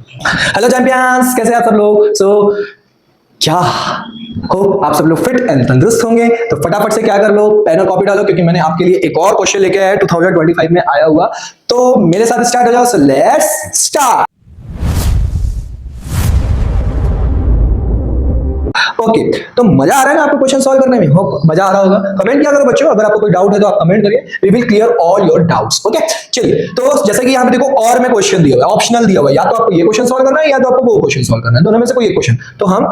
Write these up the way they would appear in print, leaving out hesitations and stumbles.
Hello champions, कैसे आप सब लोग? क्या होप आप सब लोग फिट एंड तंदुरुस्त होंगे। तो फटाफट से क्या कर लो, पेन और कॉपी डालो, क्योंकि मैंने आपके लिए एक और क्वेश्चन लेके आया 2025 में आया हुआ। तो मेरे साथ स्टार्ट हो जाओ। So let's start. ओके, तो मजा आ रहा है ना आपको क्वेश्चन सॉल्व करने में? होप मजा आ रहा होगा। कमेंट किया करो बच्चों, अगर आपको कोई डाउट है तो आप कमेंट करिए, we will clear all your doubts. Okay, चलिए। तो जैसे कि यहाँ पे देखो, और में क्वेश्चन दिया हुआ है, ऑप्शनल दिया हुआ है, या तो आपको ये क्वेश्चन सॉल्व करना है या तो आपको वो क्वेश्चन सॉल्व करना है, दोनों में से कोई एक क्वेश्चन। तो हम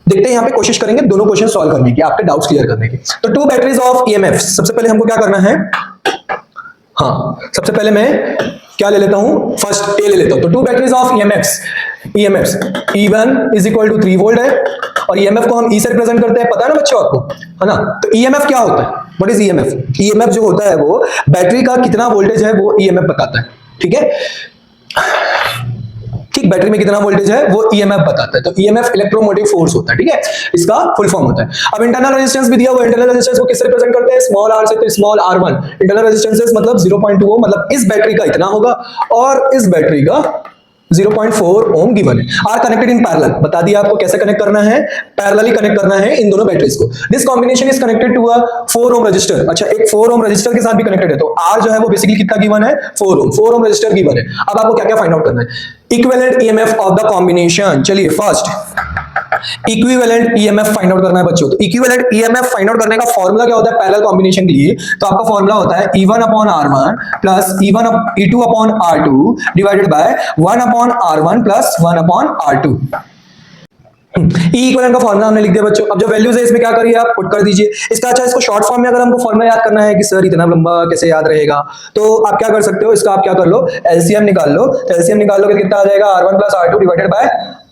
देखते हैं, यहाँ पे कोशिश करेंगे दोनों क्वेश्चन सॉल्व करने की, आपके डाउट्स क्लियर करने की। तो टू बैटरीज ऑफ ईएमएफ, सबसे पहले हमको क्या करना है? हाँ, सबसे पहले मैं क्या ले लेता हूं, फर्स्ट ए ले लेता हूं। तो two batteries of EMFs E1 is equal to 3 volt है, और ईएमएफ को हम ई से रिप्रेजेंट करते हैं, पता है ना बच्चों आपको, है ना? तो ईएमएफ क्या होता है? What is EMF? ईएमएफ जो होता है वो बैटरी का कितना वोल्टेज है वो ईएमएफ बताता है। ठीक है, ठीक, बैटरी में कितना वोल्टेज है वो ईएमएफ बताता है। तो ईएमएफ इलेक्ट्रोमोटिव फोर्स होता है। ठीक है, इसका फुल फॉर्म होता है। अब इंटरनल रेजिस्टेंस भी दिया हुआ है, इंटरनल रेजिस्टेंस को किससे रिप्रेजेंट करते हैं? स्मॉल आर से। तो स्मॉल r1 इंटरनल रेजिस्टेंस मतलब 0.2 ओम, मतलब इस बैटरी का इतना होगा और इस बैटरी का 0.4 ओम गिवन है। आर कनेक्टेड इन पैरेलल, बता दिया आपको कैसे कनेक्ट करना है, पैरेलली कनेक्ट करना है इन दोनों बैटरीज को। This combination is connected to a 4 ohm register. अच्छा, एक 4 ओम रजिस्टर के साथ भी कनेक्टेड है। तो आर जो है वो बेसिकली कितना गिवन है? 4 ओम रजिस्टर गिवन है। अब आपको क्या क्या फाइंड आउट करना है? Equivalent EMF of the combination. चलिए, first equivalent EMF find out करना है बच्चों। तो इक्विवेलेंट ईएमएफ फाइंड आउट करने का फॉर्मूला क्या होता है पैरेलल कॉम्बिनेशन के लिए? तो आपका फॉर्मूला होता है E1 upon R1 plus E2 upon R2 divided by 1 upon R1 plus 1 upon R2। E equivalent का फॉर्मूला हमने लिख दिया बच्चों। अब जो वैल्यूज है इसमें क्या करिए आप, पुट कर दीजिए इसका। अच्छा, इसको शॉर्ट फॉर्म में अगर हमको फॉर्मूला याद करना है कि सर इतना लंबा कैसे याद रहेगा, तो आप क्या कर सकते हो, इसका आप क्या कर लो, एलसीएम निकाल लो। तो एलसीएम निकाल लो, कितना आ जाएगा? R1 plus R2 divided by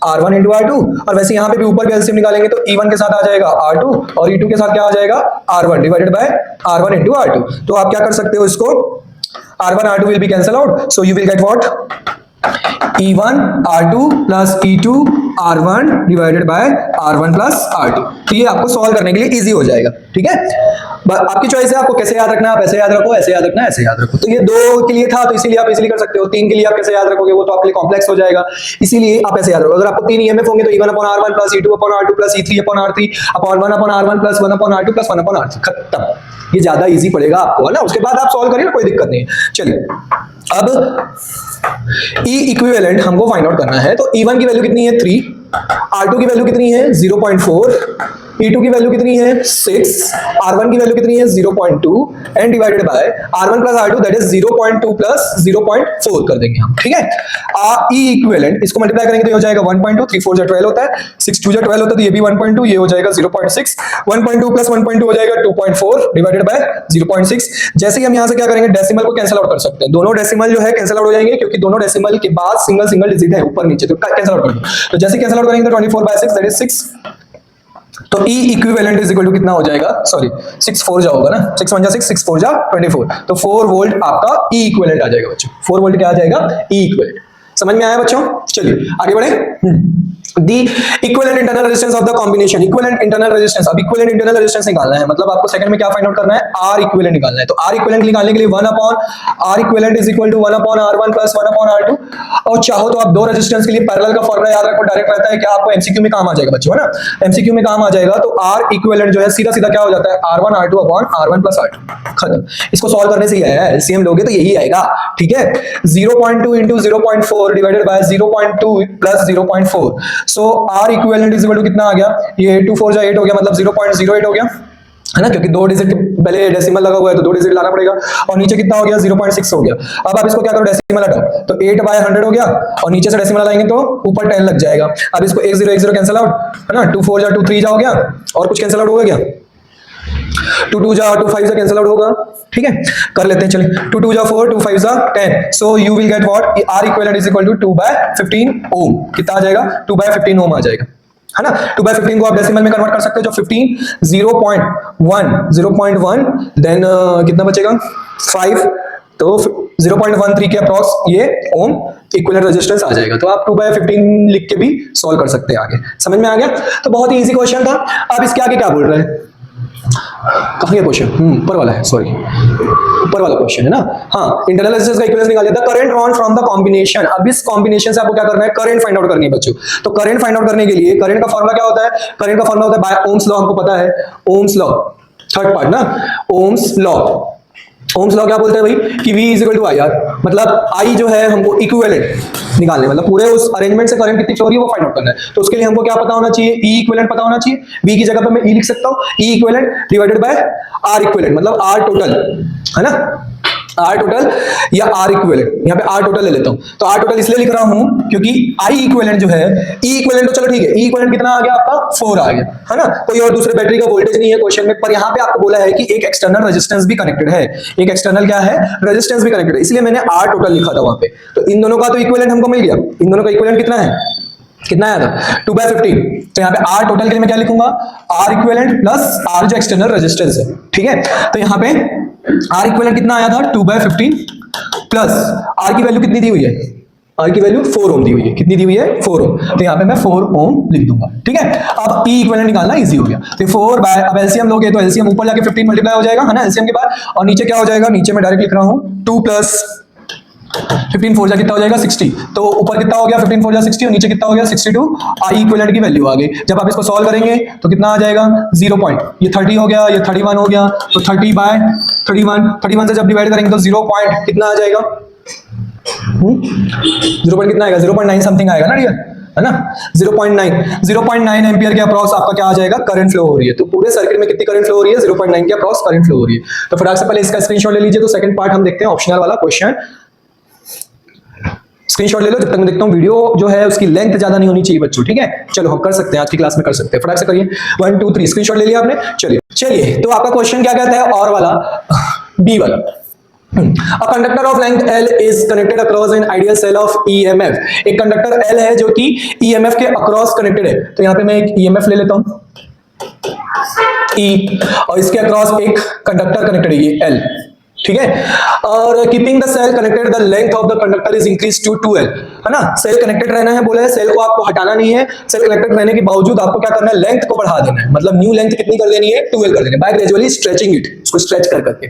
R1 into R2। और वैसे यहाँ पे भी ऊपर के एलसीएम निकालेंगे तो E1 के साथ आ जाएगा R2 और E2 के साथ क्या आ जाएगा? R1 divided by R1 into R2। तो आप क्या कर सकते हो, इसको R1 R2 will be cancel out, so you will get what? E1 R2 plus E2 R1 divided by R1 plus R2। तो ये आपको सॉल्व करने के लिए इजी हो जाएगा। ठीक है, आपकी चॉइस है, आपको कैसे याद रखना है। आप ऐसे याद रखो, ऐसे याद रखना है, ऐसे याद रखो। तो ये 2 के लिए था तो इसीलिए आप इजीली कर सकते हो। 3 के लिए आप कैसे याद रखोगे, वो तो आपके लिए कॉम्प्लेक्स हो जाएगा, इसीलिए आप ऐसे याद रखो। अगर आपको 3 ईएमएफ होंगे तो E1 upon R1 plus E2 upon R2 plus E3 upon R3 upon 1 upon R1 plus 1 upon R2 plus 1 upon R3, खत्म। ये ज्यादा इजी पड़ेगा आपको, है ना? उसके बाद आप सॉल्व करिए, कोई दिक्कत नहीं है। चलिए, अब ई इक्विवेलेंट हमको फाइंड आउट करना है। तो E1 की वैल्यू कितनी है? 3, R2 की वैल्यू कितनी है? 0.4, E2 की वैल्यू कितनी है? 6, R1 की वैल्यू कितनी है? 0.2 and divided by R1 plus R2 that is 0.2 plus 0.4 कर देंगे हम। ठीक है, ई इक्विवेलेंट इसको मल्टीप्लाई करेंगे तो ये हो जाएगा 1.2, 3 4 12 होता है, 6 2 12 होता है, तो ये भी 1.2, ये हो जाएगा 0.6, 1.2 प्लस 1.2 हो जाएगा 2.4 डिवाइडेड बाय 0.6। जैसे ही हम यहाँ से क्या करेंगे, डेसिमल को कैंसिल आउट कर सकते हैं। दोनों डेसिमल जो है कैंसिल आउट हो जाएंगे, क्योंकि दोनों डेसिमल के बाद सिंगल सिंगल डिजिट है ऊपर नीचे, तो कैंसिल आउट कर दो। तो जैसे कैंसिल आउट करेंगे तो 24/6 दैट इज 6। तो E equivalent is equal to कितना हो जाएगा? सॉरी, 6 4 जा होगा ना, 6 1 जा 6, 6 4 जा 24। तो 4 वोल्ट आपका E इक्विवेलेंट आ जाएगा बच्चों। 4 वोल्ट क्या आ जाएगा? E equivalent. समझ में आया बच्चों? चलिए आगे बढ़े। The equivalent internal resistance of the combination, equivalent internal resistance। अब equivalent internal resistance निकालना है, मतलब आपको सेकंड में क्या फाइंड आउट करना है? R equivalent निकालना है। तो R equivalent निकालने के लिए 1 upon R equivalent is equal to 1 upon R1 plus 1 upon R2। और चाहो तो आप दो रेजिस्टेंस के लिए पैरेलल का फॉर्मूला याद रखो, डायरेक्ट रहता है कि आपको एमसीक्यू में काम आ जाएगा बच्चों, है ना? एमसीक्यू में काम आ जाएगा। तो R equivalent जो है सीधा सीधा क्या हो जाता है? R1 R2 upon R1 plus R2, खत्म। इसको सॉल्व करने से ही आया है, एलसीएम लोगे तो यही आएगा। ठीक है, 0.2 into 0.4 divided by 0.2 plus 0.4। So R equivalent is equal to कितना आ गया? ये 2 4 जा 8 हो गया, मतलब 0.08 हो गया, है ना? क्योंकि 2 डिजिट पहले डेसिमल लगा हुआ है तो 2 डिजिट लाना पड़ेगा। और नीचे कितना हो गया? 0.6 हो गया। अब आप इसको क्या करो, डेसिमल हटाओ, तो 8/100 हो गया, और नीचे से डेसिमल लाएंगे तो ऊपर 10 लग जाएगा। अब इसको 1 0 कैंसिल आउट, है ना? 2 4 जा 2 3 जा हो गया, और कुछ कैंसिल आउट होगा क्या? 2 2 जा 2 5 जा कैंसिल आउट होगा। ठीक है, कर लेते हैं, चलिए। 2 2 जा 4, 2 5 जा 10। So you will get what? R equivalent is equal to 2/15 ohm. कितना आ जाएगा? 2/15 ओम आ जाएगा, है ना? 2/15 को आप डेसिमल में कन्वर्ट कर सकते हो। जो 15 0.1 देन कितना बचेगा? 5, तो 0.13 के अप्रॉक्स ये ओम इक्विवेलेंट रेजिस्टेंस आ जाएगा। तो आप 2/15 लिख के भी सॉल्व कर सकते हैं। आगे समझ में आ गया? तो बहुत ही इजी क्वेश्चन था। अब इसके आगे क्या बोल रहे हैं? कहाँ गया क्वेश्चन? ऊपर वाला है, सॉरी। ऊपर वाला क्वेश्चन है ना। हाँ, इंटरनल रेजिस्टेंस का इक्विवेलेंस निकाल लिया था। Current drawn from the combination, अब इस कॉम्बिनेशन से आपको क्या करना है, करंट फाइंड आउट करनी है बच्चों। तो करंट फाइंड आउट करने के लिए करंट का फॉर्मूला क्या होता है, करंट का फॉर्मूला होता है बाय ओम्स लॉ, हमको पता है ओम्स लॉ, थर्ड पार्ट ना, ओम्स लॉ। ओम्स लॉ क्या बोलते हैं भाई कि V is equal to IR, मतलब I जो है हमको इक्विवेलेंट निकालने, मतलब पूरे उस अरेंजमेंट से करंट कितनी फ्लो हो रही है वो फाइंड आउट करना है। तो उसके लिए हमको क्या पता होना चाहिए, E इक्विवेलेंट पता होना चाहिए। V की जगह पे मैं E लिख सकता हूँ, E equivalent divided by R equivalent, मतलब R टोटल है ना, R टोटल या R इक्विवेलेंट, यहाँ पे R टोटल ले लेता हूँ। तो R टोटल इसलिए लिख रहा हूँ क्योंकि I इक्विवेलेंट जो है, E इक्विवेलेंट तो चलो ठीक है, E इक्विवेलेंट कितना आ गया आपका 4 आ गया है ना, कोई और दूसरे बैटरी का वोल्टेज नहीं है क्वेश्चन में, पर यहाँ पे आपको बोला है कि एक एक्सटर्नल रेजिस्टेंस भी कनेक्टेड है, एक एक्सटर्नल क्या है, रेजिस्टेंस भी कनेक्टेड है, इसलिए मैंने R टोटल लिखा था वहां पे। तो इन दोनों का तो इक्विवेलेंट हमको मिल गया, इन दोनों का इक्विवेलेंट कितना है, कितना आया था 2/15। तो यहाँ पे R टोटल के लिए मैं क्या लिखूंगा, R इक्विवेलेंट प्लस R जो एक्सटर्नल रेजिस्टेंस है, ठीक है। तो यहाँ पे R इक्विवेलेंट कितना आया था 2/15 प्लस R की वैल्यू कितनी दी हुई है, R की वैल्यू 4 ओम दी हुई है, कितनी दी हुई है 4 ओम, तो यहाँ पे मैं 4 ओम लिख दूंगा, ठीक है। अब E इक्विवेलेंट निकालना इजी हो गया, तो 4 बाय, अब एलसीएम लोगे तो एलसीएम ऊपर जाके 15 मल्टीप्लाई हो जाएगा है ना एलसीएम के बाद, और नीचे क्या हो जाएगा, नीचे मैं डायरेक्ट लिख रहा हूँ 2 प्लस 15 4 जा कितना हो जाएगा 60, तो ऊपर कितना हो गया 15 4 जा 60 और नीचे कितना हो गया 62, I इक्विवेलेंट की वैल्यू आ गई। जब आप इसको सॉल्व करेंगे तो कितना आ जाएगा 0 पॉइंट, ये 30 हो गया, ये 31 हो गया, तो 30 बाय 31 से जब डिवाइड करेंगे तो 0 पॉइंट कितना आ जाएगा, 0 पॉइंट कितना आएगा 0.9 समथिंग आएगा ना डियर, है ना 0.9 एम्पियर के अप्रॉक्स आपका क्या आ जाएगा, करंट फ्लो हो रही है। तो पूरे सर्किट में कितनी करंट फ्लो हो रही है, 0.9 के अप्रॉक्स करंट फ्लो हो रही है। तो फटाक से पहले इसका स्क्रीनशॉट ले लीजिए। तो सेकंड पार्ट हम देखते हैं, ऑप्शनल वाला क्वेश्चन, स्क्रीनशॉट ले लो। जब तक मैं देखता हूं, वीडियो जो है उसकी लेंथ ज्यादा नहीं होनी चाहिए बच्चों, ठीक है। चलो हम कर सकते हैं, आज की क्लास में कर सकते हैं, फटाक से करिए। 1 2 3 स्क्रीनशॉट ले लिया आपने, चलिए। तो आपका क्वेश्चन क्या कहता है, और वाला बी वाला, A conductor of length L is connected across an ideal cell of EMF। एक कंडक्टर L है जो कि EMF के अक्रॉस कनेक्टेड है। तो यहाँ पे मैं एक EMF ले लेता हूं E, और इसके अक्रॉस एक कंडक्टर कनेक्टेड है ये L, ठीक है। और keeping the cell connected the length of the conductor is increase to 2L, है ना। सेल कनेक्टेड रहना है बोला है, सेल को आपको हटाना नहीं है, सेल कनेक्टेड रहने के बावजूद आपको क्या करना है, लेंथ को बढ़ा देना है, मतलब न्यू लेंथ कितनी कर देनी है 2L कर देनी है, बाय ग्रेजुअली स्ट्रेचिंग इट, उसको स्ट्रेच कर करके।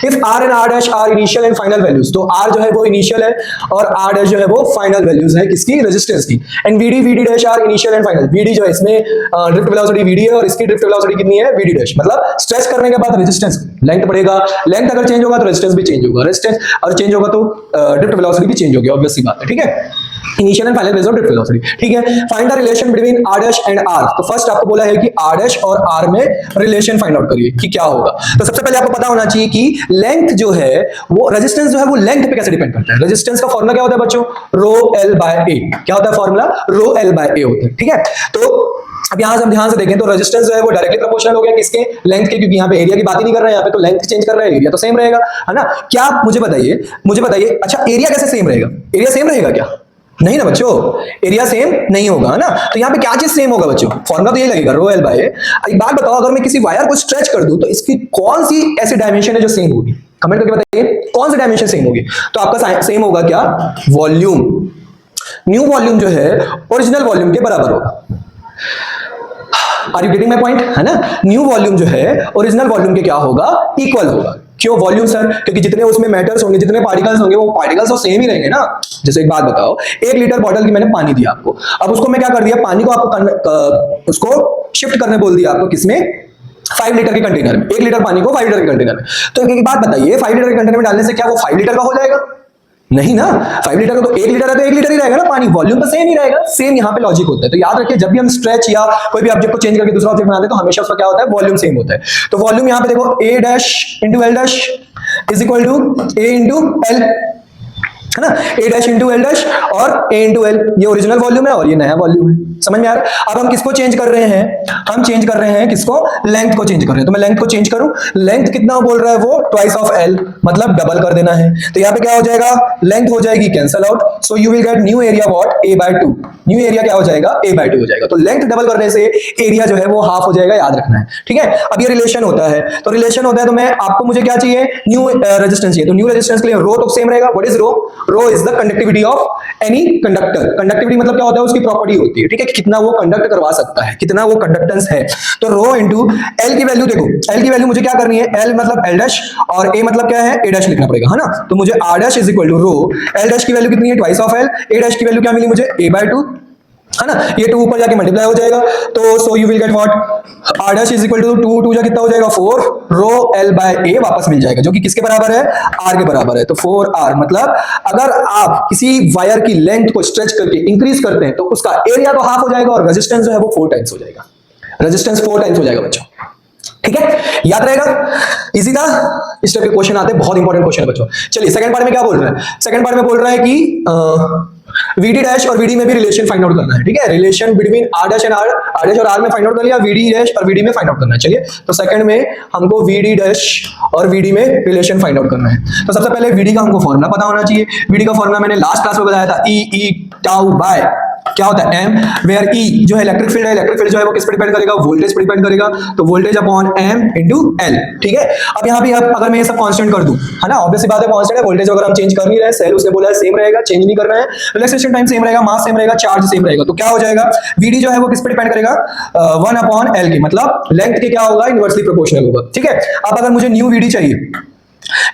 If R and R dash R initial and final values, तो R जो है वो इनिशियल है और R डैश जो है वो फाइनल वैल्यूज है किसकी, रेजिस्टेंस की। And VD dash R initial and final, VD जो है इसमें ड्रिफ्ट वेलोसिटी VD है और इसकी ड्रिफ्ट वेलोसिटी कितनी है VD डैश, मतलब स्ट्रेच करने के बाद रेजिस्टेंस लेंथ बढ़ेगा, लेंथ अगर चेंज होगा तो रेजिस्टेंस भी चेंज होगा, रेजिस्टेंस और चेंज होगा तो ड्रिफ्ट वेलोसिटी भी चेंज होगी, ऑब्वियस सी बात है, ठीक है। Initial and final based on drift velocity, ठीक है। Find the relation between R dash and R। तो फर्स्ट आपको बोला है कि R डैश और R में रिलेशन फाइंड आउट करिए कि क्या होगा। तो सबसे पहले आपको पता होना चाहिए कि लेंथ जो है वो, रेजिस्टेंस जो है वो लेंथ पे कैसे डिपेंड करता है। रेजिस्टेंस का फॉर्मूला क्या होता है बच्चों, रो L बाय A, क्या होता है formula, rho L by A होता है, ठीक है। तो अब यहां से हम ध्यान से देखें तो रेजिस्टेंस जो है वो डायरेक्टली प्रोपोर्शनल हो गया किसके, लेंथ के, क्योंकि यहां पे एरिया की बात ही नहीं कर रहे हैं, यहां पे तो लेंथ चेंज कर रहे हैं, एरिया तो सेम रहेगा, है ना। क्या आप मुझे बताइए अच्छा एरिया कैसे सेम रहेगा, एरिया सेम रहेगा क्या, नहीं ना बच्चों, एरिया सेम नहीं होगा ना। तो यहाँ पे क्या चीज सेम होगा बच्चों, फॉर्मूला तो यही लगेगा रो L बाय A। एक बात बताओ, अगर मैं किसी वायर को स्ट्रेच कर दूं तो इसकी कौन सी ऐसी डायमेंशन है जो सेम होगी, कमेंट करके बताइए कौन सी डायमेंशन सेम होगी। तो आपका सेम होगा क्या, वॉल्यूम। न्यू वॉल्यूम जो है ओरिजिनल वॉल्यूम के बराबर होगा। Are you getting my point, है ना। न्यू वॉल्यूम जो है ओरिजिनल वॉल्यूम के क्या होगा, इक्वल होगा। क्यों वॉल्यूम सर, क्योंकि जितने उसमें मैटर्स होंगे, जितने पार्टिकल्स होंगे, वो पार्टिकल्स तो सेम ही रहेंगे ना। जैसे एक बात बताओ, 1 लीटर बॉटल की मैंने पानी दिया आपको, अब उसको मैं क्या कर दिया, पानी को आपको उसको शिफ्ट करने बोल दिया आपको, किसमें 5 लीटर के कंटेनर में, 1 लीटर पानी को 5 लीटर के कंटेनर में। तो एक बात बताइए, 5 लीटर के कंटेनर में डालने से क्या वो 5 लीटर का हो जाएगा, नहीं ना। 5 लीटर का तो 1 लीटर है तो 1 लीटर ही रहेगा ना, पानी वॉल्यूम तो सेम ही रहेगा। सेम यहाँ पे लॉजिक होता है। तो याद रखिए, जब भी हम स्ट्रेच या कोई भी ऑब्जेक्ट को चेंज करके दूसरा ऑब्जेक्ट बनाते हैं तो हमेशा उसका क्या होता है, वॉल्यूम सेम होता है। तो वॉल्यूम यहाँ पे देखो A dash into L dash is equal to A into L, है ना, A dash into L dash और A इंटू L, ये ओरिजिनल वॉल्यूम है और ये नया वॉल्यूम है, समझ में आ रहा है। अब हम किसको चेंज कर रहे हैं, हम चेंज कर रहे हैं किसको, लेंथ को चेंज कर रहे हैं। तो मैं लेंथ को चेंज करूं, लेंथ कितना बोल रहा है वो, ट्वाइस ऑफ L, मतलब डबल कर देना है। तो यहाँ पे क्या हो जाएगा, लेंथ हो जाएगी cancel out, so you will get new area what, A by 2। New area क्या हो जाएगा, A बाय 2 हो जाएगा। तो लेंथ डबल करने से एरिया जो है वो हाफ हो जाएगा, याद रखना है, ठीक है। अब ये रिलेशन होता है, तो रिलेशन होता है तो मैं आपको, मुझे क्या चाहिए, न्यू रेजिस्टेंस चाहिए। तो न्यू रेजिस्टेंस के लिए रो तो सेम रहेगा, what is rho, rho is the conductivity of any conductor. Conductivity मतलब क्या होता है, उसकी प्रॉपर्टी होती है, ठीक है, कितना वो कंडक्ट करवा सकता है, कितना वो कंडक्टेंस है। तो रो इंटू एल की वैल्यू, देखो एल की वैल्यू मुझे क्या करनी है, एल मतलब एल डैश और ए मतलब क्या है, ए डैश लिखना पड़ेगा, है ना। तो मुझे R dash is equal to rho, L dash की वैल्यू कितनी है, twice of L, A dash की वैल्यू क्या मिली मुझे, ए बाय 2, है ना। ये 2 ऊपर जाके मल्टीप्लाई हो जाएगा, तो so you will get what, R dash is equal to 2 2 जा कितना हो जाएगा 4, रो एल बाय ए वापस मिल जाएगा, जो कि किसके बराबर है, आर के बराबर है। तो 4r मतलब अगर आप किसी वायर की लेंथ को स्ट्रेच करके इंक्रीज करते हैं तो उसका एरिया तो हाफ हो जाएगा और रेजिस्टेंस जो है वो 4 टाइम्स हो जाएगा, रेजिस्टेंस 4 टाइम्स हो जाएगा बच्चों, ठीक है, याद रहेगा, इजी था। इस टाइप के क्वेश्चन आते हैं, बहुत इंपॉर्टेंट क्वेश्चन है बच्चों। चलिए सेकंड पार्ट में क्या बोल रहा है, सेकंड पार्ट में बोल रहा है कि VD डैश और VD में भी रिलेशन फाइंड आउट करना है, ठीक है, relation between R dash and R dash और R में फाइंड आउट कर लिया, VD डैश और VD में फाइंड आउट करना है। चलिए तो सेकंड में हमको VD डैश और VD में रिलेशन फाइंड आउट करना है। तो सबसे पहले VD का हमको फॉर्मूला पता होना चाहिए। VD का फॉर्मूला मैंने लास्ट क्लास में बताया था, E टाउ बाय क्या होता है M, वेयर E जो है इलेक्ट्रिक फील्ड है, इलेक्ट्रिक फील्ड जो है वो किस पर डिपेंड करेगा, वोल्टेज पर डिपेंड करेगा, तो voltage upon M into L, ठीक है। अब यहाँ पे अगर मैं ये सब कांस्टेंट कर दूं, है ना, ऑब्वियस सी बात है कांस्टेंट है, वोल्टेज अगर हम चेंज कर नहीं रहे, सेल उसने बोला है सेम रहेगा, चेंज नहीं करना है, रिलैक्सेशन टाइम सेम रहेगा, मास सेम रहेगा, चार्ज सेम रहेगा, तो क्या हो जाएगा, VD जो है वो किस पर डिपेंड करेगा, 1 अपॉन L के, मतलब लेंथ के क्या होगा, इनवर्सली प्रोपोर्शनल होगा, ठीक है। अब अगर मुझे न्यू VD चाहिए,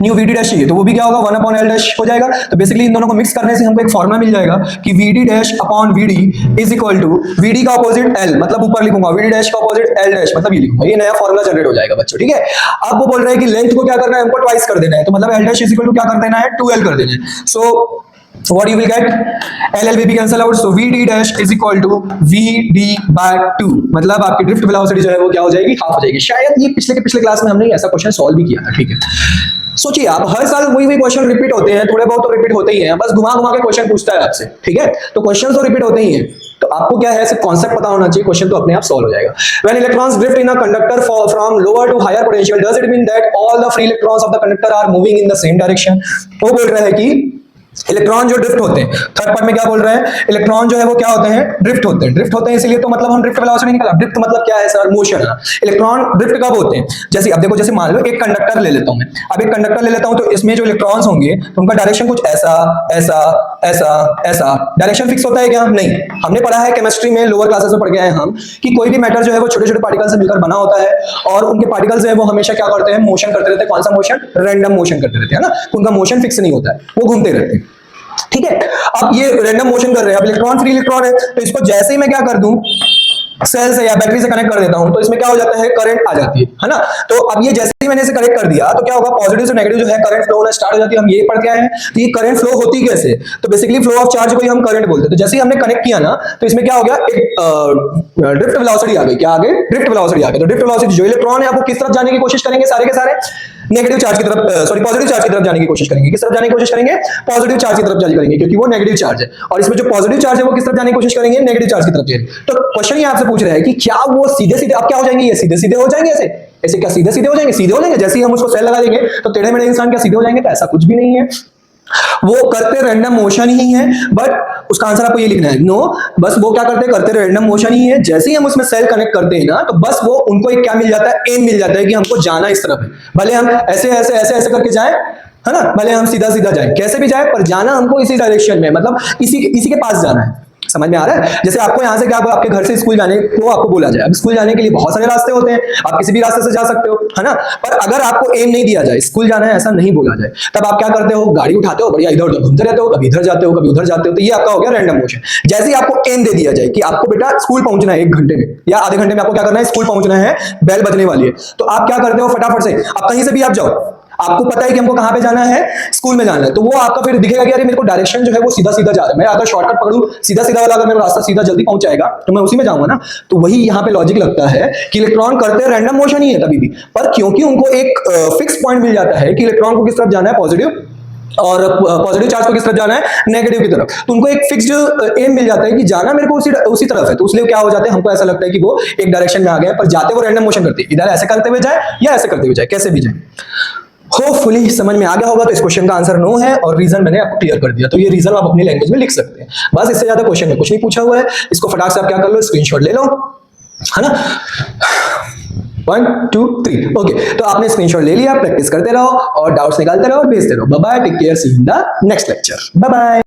न्यू VD डैश चाहिए, तो वो भी क्या होगा, 1 अपॉन L डैश हो जाएगा। तो बेसिकली इन दोनों को मिक्स करने से हमको एक फॉर्मूला मिल जाएगा कि VD dash upon VD is equal to VD का अपोजिट L, मतलब ऊपर लिखूंगा VD डैश का अपोजिट L डैश, मतलब ये लिखूंगा, ये नया फॉर्मूला जनरेट हो जाएगा बच्चों, ठीक है। अब वो बोल रहे हैं कि लेंथ को क्या करना है, हमको ट्वाइस कर देना है, तो मतलब L dash is equal to क्या कर देना है, 2L कर देना है। So what you will get, L will be cancel out, so VD dash is equal to VD by 2, मतलब आपकी ड्रिफ्ट वेलोसिटी जो है वो क्या हो जाएगी, हाफ हो जाएगी। शायद ये पिछले क्लास में हमने ऐसा क्वेश्चन सॉल्व भी किया था, ठीक है। सोचिए आप, हर साल वही क्वेश्चन रिपीट होते हैं, थोड़े बहुत तो रिपीट होते ही हैं, बस घुमा घुमा के क्वेश्चन पूछता है आपसे, ठीक है, तो क्वेश्चन तो रिपीट होते ही हैं, तो आपको क्या है, सिर्फ कॉन्सेप्ट पता होना चाहिए, क्वेश्चन तो अपने आप सॉल्व हो जाएगा। When electrons drift in a conductor from lower to higher potential, does it mean that all the free electrons of the conductor are moving in the same direction? वो बोल रहा है कि इलेक्ट्रॉन जो ड्रिफ्ट होते हैं, थर्ड पार्ट में क्या बोल रहे हैं, इलेक्ट्रॉन जो है वो क्या होते हैं, ड्रिफ्ट होते हैं, ड्रिफ्ट होते हैं इसलिए तो मतलब हम ड्रिफ्ट वेलोसिटी निकाला, ड्रिफ्ट मतलब क्या है सर, मोशन है। इलेक्ट्रॉन ड्रिफ्ट कब होते हैं, जैसे अब देखो, जैसे मान लो एक कंडक्टर ले लेता हूं मैं, अब एक कंडक्टर ले लेता हूं, तो इसमें जो इलेक्ट्रॉन्स होंगे तो उनका डायरेक्शन कुछ ऐसा ऐसा ऐसा ऐसा, डायरेक्शन फिक्स होता है क्या, नहीं। हमने पढ़ा है केमिस्ट्री में, लोअर क्लासेस में पढ़ गए हैं हम, कि कोई भी मैटर जो है वो छोटे छोटे पार्टिकल से मिलकर बना होता है, और उनके पार्टिकल्स जो है वो हमेशा क्या करते हैं, मोशन करते रहते हैं। कौन सा मोशन, रैंडम मोशन करते रहते हैं ना, उनका मोशन फिक्स नहीं होता है, वो घूमते रहते हैं, ठीक है। अब ये रैंडम मोशन कर रहे हैं, अब इलेक्ट्रॉन फ्री इलेक्ट्रॉन है, तो इसको जैसे ही मैं क्या कर दूं, सेल से या बैटरी से कनेक्ट कर देता हूं, तो इसमें क्या हो जाता है, करंट आ जाती है ना। तो अब ये जैसे ही मैंने इसे कनेक्ट कर दिया, तो क्या होगा, पॉजिटिव से नेगेटिव जो है करंट फ्लो होना स्टार्ट हो जाती है। हम ये पढ़ के आए हैं, तो ये करंट फ्लो होती कैसे, तो बेसिकली फ्लो ऑफ चार्ज को ही हम करंट बोलते हैं। तो जैसे ही हमने कनेक्ट किया ना, तो इसमें क्या हो गया, एक ड्रिफ्ट वेलोसिटी आ गई, क्या आ गई, ड्रिफ्ट वेलोसिटी आ गई। तो ड्रिफ्ट वेलोसिटी, जो इलेक्ट्रॉन है वो किस तरफ जाने की कोशिश करेंगे, सारे के सारे नेगेटिव चार्ज की तरफ, सॉरी पॉजिटिव चार्ज की तरफ जाने की कोशिश करेंगे। किस तरफ जाने की कोशिश करेंगे, पॉजिटिव चार्ज की तरफ जाने करेंगे, क्योंकि वो नेगेटिव चार्ज है, और इसमें जो पॉजिटिव चार्ज है वो किस तरफ जाने की कोशिश करेंगे, नेगेटिव चार्ज की तरफ जाएंगे। तो क्वेश्चन ये आपसे पूछ रहा है कि क्या वो सीधे सीधे, अब क्या हो जाएंगे, ये सीधे सीधे हो जाएंगे, ऐसे ऐसे क्या सीधे सीधे हो जाएंगे, सीधे हो जाएंगे। जैसे ही हम उसको सेल लगा देंगे तो टेढ़े मेढ़े इंसान क्या सीधे हो जाएंगे, तो ऐसा कुछ भी नहीं है, वो करते रैंडम मोशन ही है। बट उसका आंसर आपको ये लिखना है, नो, बस वो क्या करते रैंडम मोशन ही है। जैसे ही हम उसमें सेल कनेक्ट करते हैं ना, तो बस वो उनको एक क्या मिल जाता है, एम मिल जाता है कि हमको जाना इस तरफ है। भले हम ऐसे ऐसे ऐसे ऐसे करके जाएं, है ना, भले हम सीधा सीधा जाएं, कैसे भी जाएं, पर जाना हमको इसी डायरेक्शन में, मतलब इसी के पास जाना है। समझ में आ रहा है। जैसे आपको यहाँ से क्या, आपके घर से स्कूल जाने को आपको बोला जाए, अब स्कूल जाने के लिए बहुत सारे रास्ते होते हैं, आप किसी भी रास्ते से जा सकते हो, है ना। पर अगर आपको एम नहीं दिया जाए, स्कूल जाना है ऐसा नहीं बोला जाए, तब आप क्या करते हो, गाड़ी उठाते हो, बढ़िया इधर उधर घूमते रहते हो, कभी इधर जाते हो कभी उधर जाते हो, तो ये आपका हो गया रैंडम मोशन। जैसे ही आपको एम दे दिया जाए कि आपको बेटा स्कूल पहुंचना है 1 घंटे में या आधे घंटे में, आपको क्या करना है, स्कूल पहुंचना है, बेल बजने वाली है, तो आप क्या करते हो, फटाफट से आप कहीं से भी आप जाओ, आपको पता है कि हमको कहां पे जाना है, स्कूल में जाना है, तो वो आपका फिर दिखेगा कि अरे मेरे को डायरेक्शन जो है वो सीधा सीधा जा रहा है, मैं अगर शॉर्टकट पकड़ूं सीधा सीधा वाला, अगर मेरा रास्ता सीधा जल्दी पहुंच जाएगा तो मैं उसी में जाऊंगा ना। तो वही यहां पे लॉजिक लगता है कि इलेक्ट्रॉन करते रैंडम मोशन ही है तभी भी, पर क्योंकि उनको एक फिक्स पॉइंट मिल जाता है कि इलेक्ट्रॉन को किस तरफ जाना है, पॉजिटिव, और पॉजिटिव चार्ज को किस तरफ जाना है, नेगेटिव की तरफ, तो उनको एक फिक्स्ड एम मिल जाता है कि जाना मेरे को उसी तरफ है, तो इसलिए क्या हो जाते हैं, हमको ऐसा लगता है कि वो एक डायरेक्शन में आ गए, पर जाते वो रैंडम मोशन करते हैं, इधर ऐसे करते हुए जाए या ऐसे करते हुए जाए, कैसे भी जाए। होपफुली समझ में आ गया होगा। तो इस क्वेश्चन का आंसर नो है, और रीजन मैंने आपको क्लियर कर दिया, तो ये रीजन आप अपनी लैंग्वेज में लिख सकते हैं। बस इससे ज्यादा क्वेश्चन में कुछ नहीं पूछा हुआ है, इसको फटाक से आप क्या कर लो, स्क्रीनशॉट ले लो है ना। 1 2 3 ओके, तो आपने स्क्रीनशॉट ले लिया, प्रैक्टिस करते रहो और डाउट्स निकालते रहो और भेजते रहो। Bye bye, take care, see you in the next lecture, bye bye.